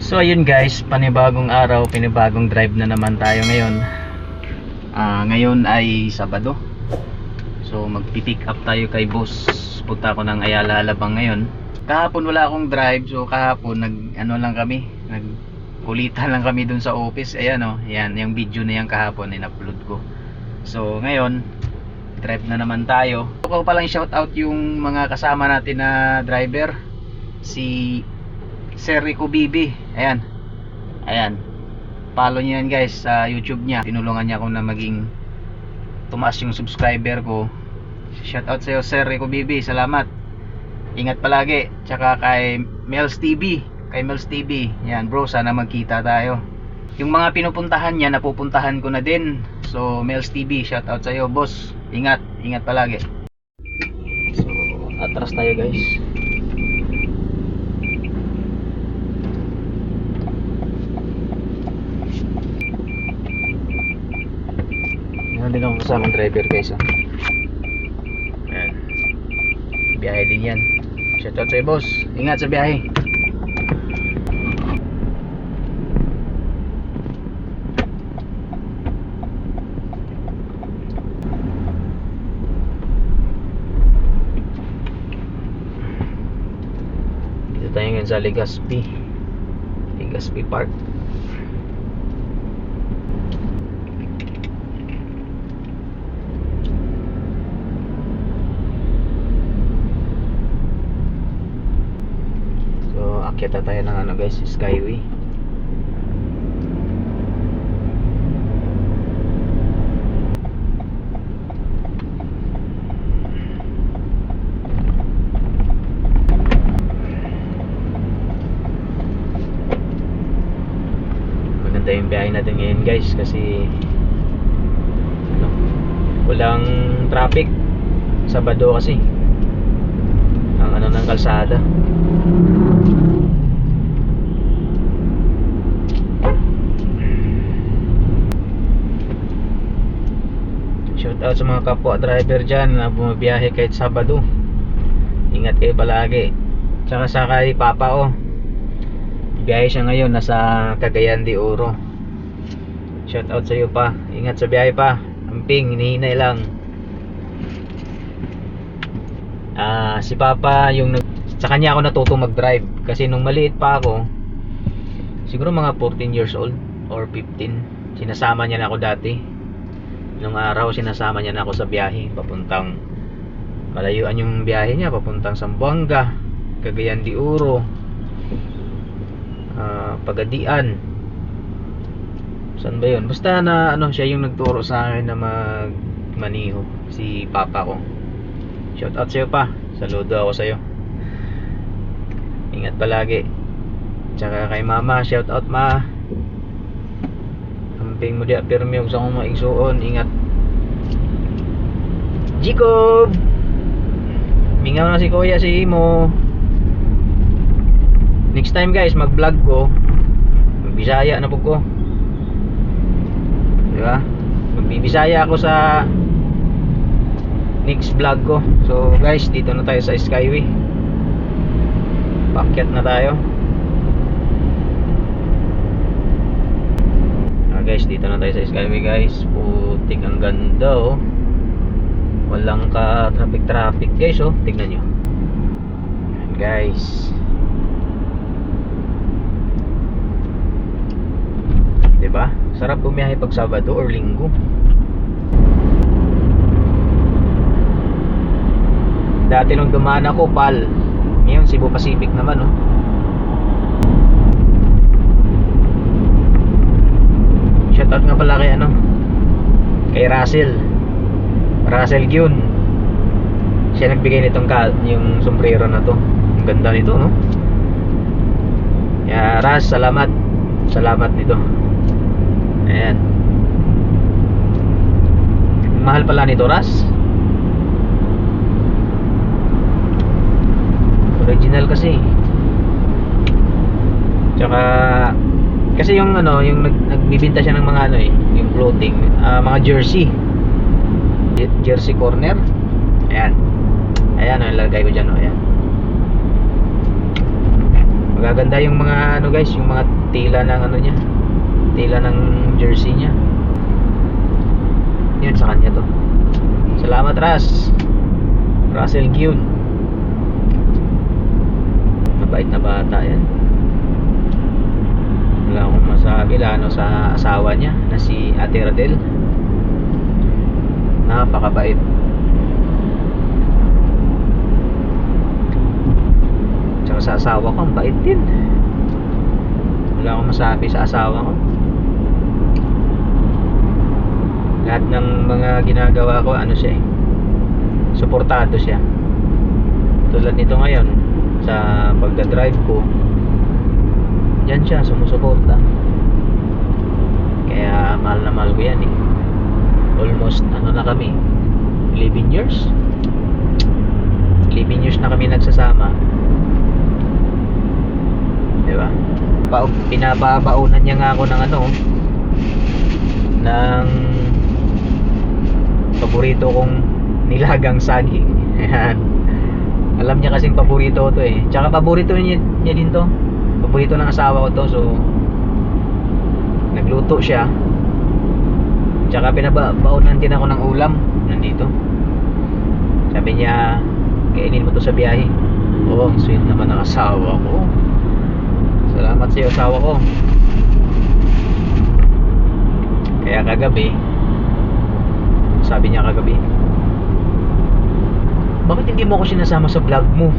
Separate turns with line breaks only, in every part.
So ayun guys, panibagong araw, panibagong drive na naman tayo ngayon. Ngayon ay Sabado. So magpi-pick up tayo kay boss. Punta ako ng Ayala Alabang ngayon. Kahapon wala akong drive, so kahapon nagkulitan lang kami dun sa office. Ayan oh, yan yung video na yan kahapon in-upload ko. So ngayon, drive na naman tayo. Ako palang shout out yung mga kasama natin na driver. Si Sir Rico Bibi. Ayan. Follow niyo yan guys sa YouTube niya. Tinulungan niya ako na maging tumaas yung subscriber ko. Shout out sa iyo Sir Rico Bibi. Salamat. Ingat palagi. Tsaka kay Mels TV. Yan bro, sana magkita tayo. Yung mga pinupuntahan niya, napupuntahan ko na din. So Mels TV, shout out sa iyo boss. Ingat palagi. So atras tayo guys. Meron din akong kasamang driver guys oh. Ayan. Biyahe din yan. Shoutout sa'yo boss. Ingat sa biyahe. Dito tayo ngayon sa Legazpi Park. Kita tayo ng ano guys, Skyway. Maganda yung biyahe natin ngayon guys kasi walang traffic. Sabado kasi ang ng kalsada. Shout out sa mga kapwa driver dyan na bumabiyahe kahit Sabado. Ingat kayo palagi. Tsaka sa kay Papa oh, biyahe siya ngayon, nasa Cagayan de Oro. Shout out sa iyo pa. Ingat sa biyahe pa. Amping, hinihinay lang. Si Papa sa kanya ako natutong mag-drive. Kasi nung maliit pa ako, siguro mga 14 years old or 15, sinasama niya na ako dati. Nung araw sinasama niya na ako sa biyahe papuntang, malayuan yung biyahe niya, papuntang Zamboanga, Cagayan de Oro, Pagadian, saan ba yun? Basta na ano, siya yung nagturo sa akin na magmaniho, si Papa ko. Shout out sa'yo pa, saludo ako sa'yo. Ingat palagi. Tsaka kay Mama, shout out ma. Amping mo di apirmi og sa akong maigsuon. Ingat Jacob. Mingaw na si Kuya si Imo. Next time guys mag vlog ko, magbisaya na po ko, diba? Magbibisaya ako sa next vlog ko. So guys, dito na tayo sa Skyway. Pakyat na tayo. Guys, dito na tayo sa Skyway guys. Putik, ang ganda oh. Walang ka traffic guys oh. Tignan nyo. Ayan guys, diba? Sarap bumiyahe pag Sabado or Linggo. Dati nung dumaan ako PAL, ngayon Cebu Pacific naman oh. Shoutout nga pala kay kay Russell Gyun. Siya nagbigay nitong yung sombrero na to. Ang ganda nito no. Kaya Ras, salamat nito. Ayan. Mahal pala nito Ras. Original kasi. Tsaka kasi yung nagbibenta siya ng mga yung clothing, mga jersey corner. Ayan, ilalagay ko dyan. Ayan, Maganda yung mga ano guys, yung mga tila ng ano niya, tila ng jersey niya. Yun sa kanya to. Salamat Russell Gyun. Mabait na bata yan. Wala akong masabi lalo sa asawa niya na si Ate Radel. Napakabait. Tsaka sa asawa ko, ang bait din. Wala akong masabi sa asawa ko. Lahat ng mga ginagawa ko, ano siya eh, suportado siya. Tulad nito ngayon, sa pagdadrive ko, yan siya, sumusuporta. Kaya mahal na mahal ko yan eh. Almost ano na kami, 11 years 11 years na kami nagsasama, diba? Pinababaunan niya nga ako ng ano, ng paborito kong nilagang saging. Ayan. Alam niya kasing paborito ko to eh. Tsaka paborito niya din to. Paborito ng asawa ko to. So nagluto siya. Tsaka pinabaunan din ako ng ulam. Nandito. Sabi niya, kainin mo to sa biyahe. Oh, sweet naman ang asawa ko. Salamat sa iyo, asawa ko. Kaya kagabi, sabi niya kagabi, bakit hindi mo ako sinasama sa vlog mo?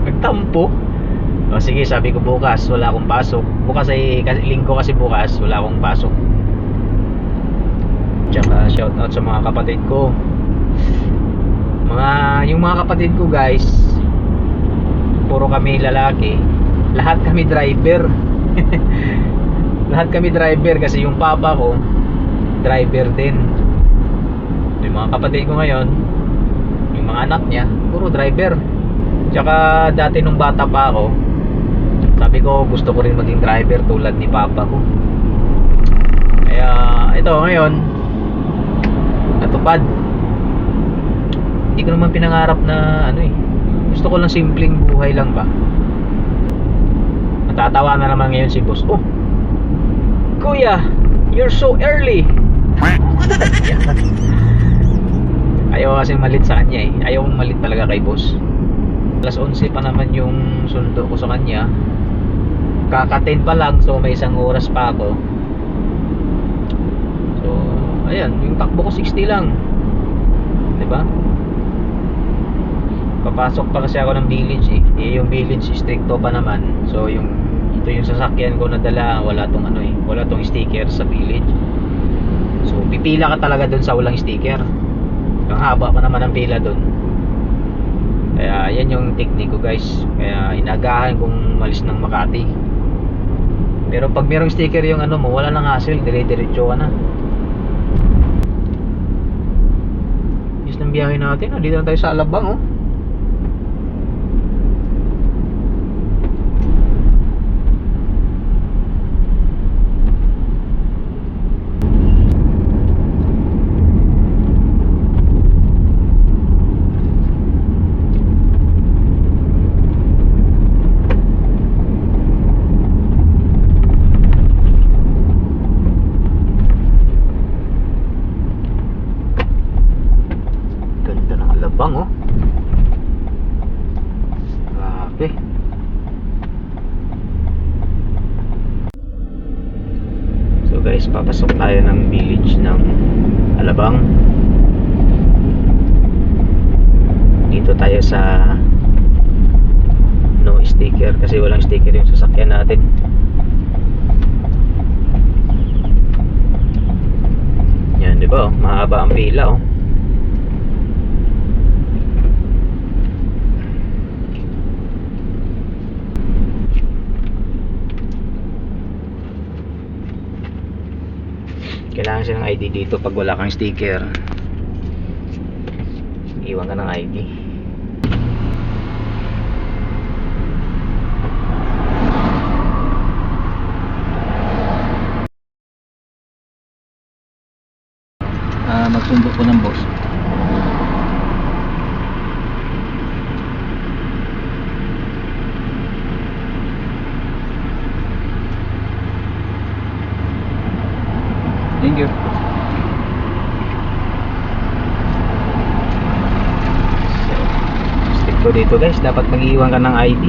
Nagtampo. O sige, sabi ko bukas wala akong pasok. Bukas ay linggo kasi bukas wala akong pasok. Tsaka shout out sa mga kapatid ko. Yung mga kapatid ko guys, puro kami lalaki. Lahat kami driver. Lahat kami driver kasi yung papa ko driver din. Yung mga kapatid ko ngayon, yung mga anak niya, puro driver. Tsaka dati nung bata pa ako, sabi ko gusto ko rin maging driver tulad ni papa ko. Kaya ito ngayon natupad. Hindi ko naman pinangarap na ano eh. Gusto ko lang simpleng buhay lang ba. Matatawa na naman ngayon si boss. Oh, kuya, you're so early. Ayaw kasi malit sa kanya eh. Ayaw kong malit talaga kay boss. Alas 11 pa naman yung sundo ko sa kanya. Kaka-10 pa lang, so may isang oras pa ako. So ayan, yung takbo ko 60 lang, diba? Papasok pa kasi ako ng village eh. Yung village stricto pa naman. So ito yung sasakyan ko na dala, wala tong ano eh, wala tong sticker sa village. So pipila ka talaga dun sa walang sticker. Ang haba pa naman ang pila dun. Kaya yan yung technique ko guys. Kaya inagahan kong malis ng Makati. Pero pag merong sticker yung ano mo, wala nang hassle, dire-diretso ka na. Is ng biyahe natin, dito na tayo sa Alabang oh. Alabang oh. Grabe. So guys, papasok tayo ng village ng Alabang. Dito tayo sa no sticker kasi walang sticker yung sasakyan natin. Yan, di ba? Oh, mahaba ang pila oh. Kailangan siya ng ID dito pag wala kang sticker. Iwan ka ng ID. Magsundo ko ng boss. So dito guys, dapat mag-iwan ka ng ID.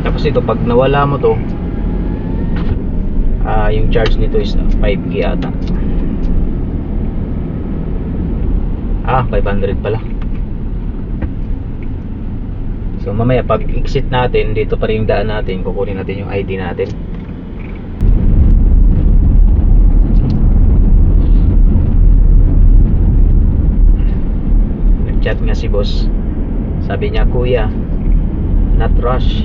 Tapos ito, pag nawala mo to, yung charge nito is 5K ata. 500 pala. So mamaya pag exit natin, dito pa rin yung daan natin, kukunin natin yung ID natin. Nag-chat nga si boss. Sabi niya, kuya, not rush.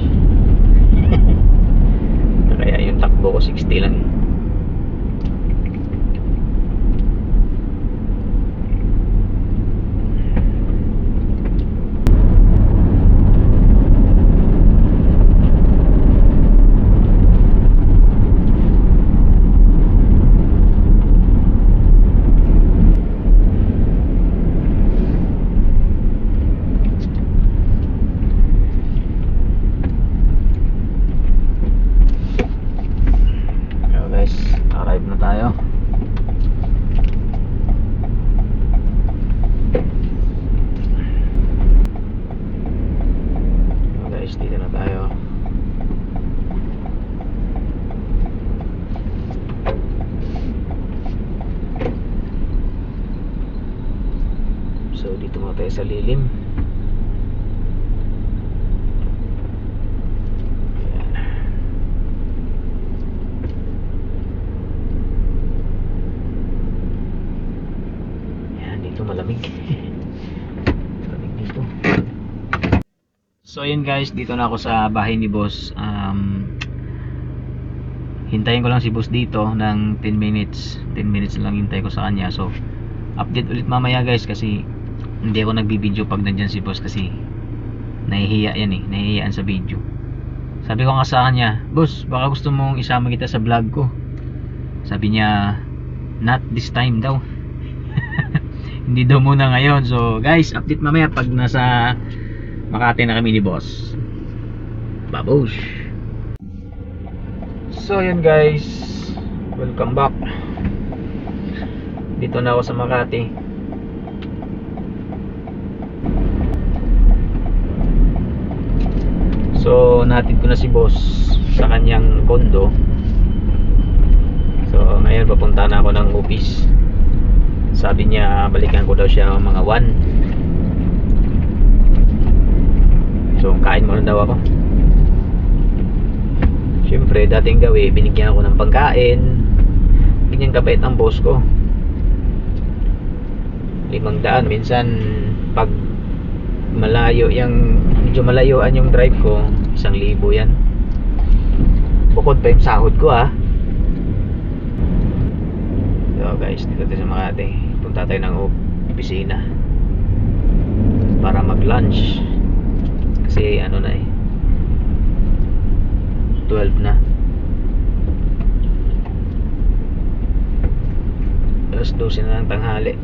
Kaya yung takbo ko 60 lang. Arrive na tayo. Guys, dito na tayo. So dito muna tayo sa lilim. Malamig. Malamig dito. So ayun guys, dito na ako sa bahay ni boss. Hintayin ko lang si boss dito ng 10 minutes. 10 minutes lang hintay ko sa kanya. So update ulit mamaya guys, kasi hindi ako nagbibideo pag nandyan si boss, kasi nahihiya yan eh. Nahihiyaan sa video. Sabi ko nga sa kanya, boss, baka gusto mong isama kita sa vlog ko. Sabi niya, not this time daw. Hindi daw muna ngayon. So guys, update mamaya pag nasa Makati na kami ni boss. Babush. So yun guys, welcome back. Dito na ako sa Makati. So natin ko na si boss sa kanyang kondo. So ngayon papunta na ako ng office. Sabi niya balikan ko daw siya mga 1. So kain muna daw ako. Siyempre dating gawi, binigyan ako ng pagkain. Ganyan kapait ang boss ko. 500. Minsan pag malayo yung, medyo malayuan yung drive ko, 1,000 yan. Bukod pa yung sahod ko So guys, dito tayo sa Makati. Punta tayo ng opisina para mag lunch, kasi ano na 12 na. Alas 12 na ng tanghali.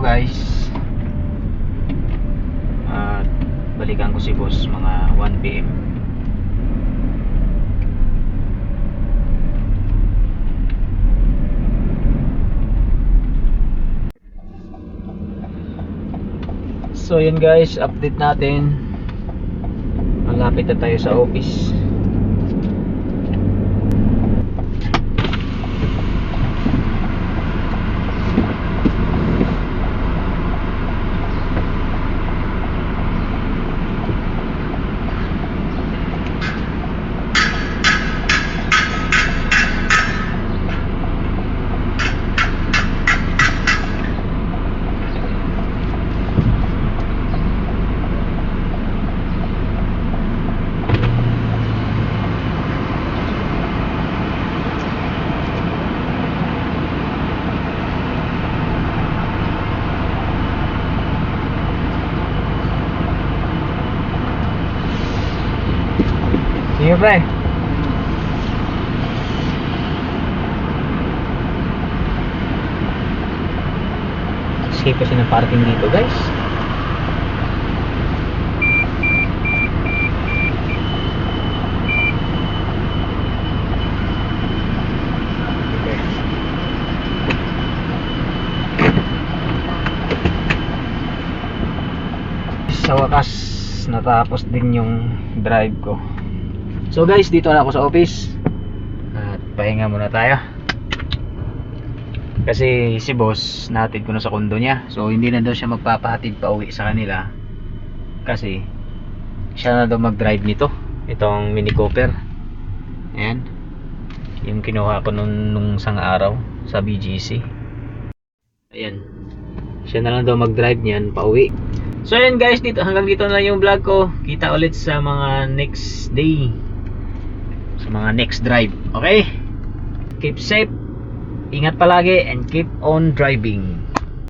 Guys, at balikan ko si boss mga 1 PM. So yun guys, update natin. Malapit na tayo sa office. Sige pre. Escape kasi ng parking dito guys. Sa wakas natapos din yung drive ko. So guys, dito na ako sa office at pahinga muna tayo kasi si boss natin ko na sa kondo niya, so hindi na daw siya magpapahatid pa uwi sa kanila kasi siya na daw mag drive nito, itong Mini Cooper. Ayan yung kinuha ko nung isang araw sa BGC. Ayan, siya na lang daw mag drive niyan pa uwi. So ayan guys, hanggang dito na lang yung vlog ko. Kita ulit sa mga next day, sa mga next drive. Okay? Keep safe, ingat palagi, and keep on driving.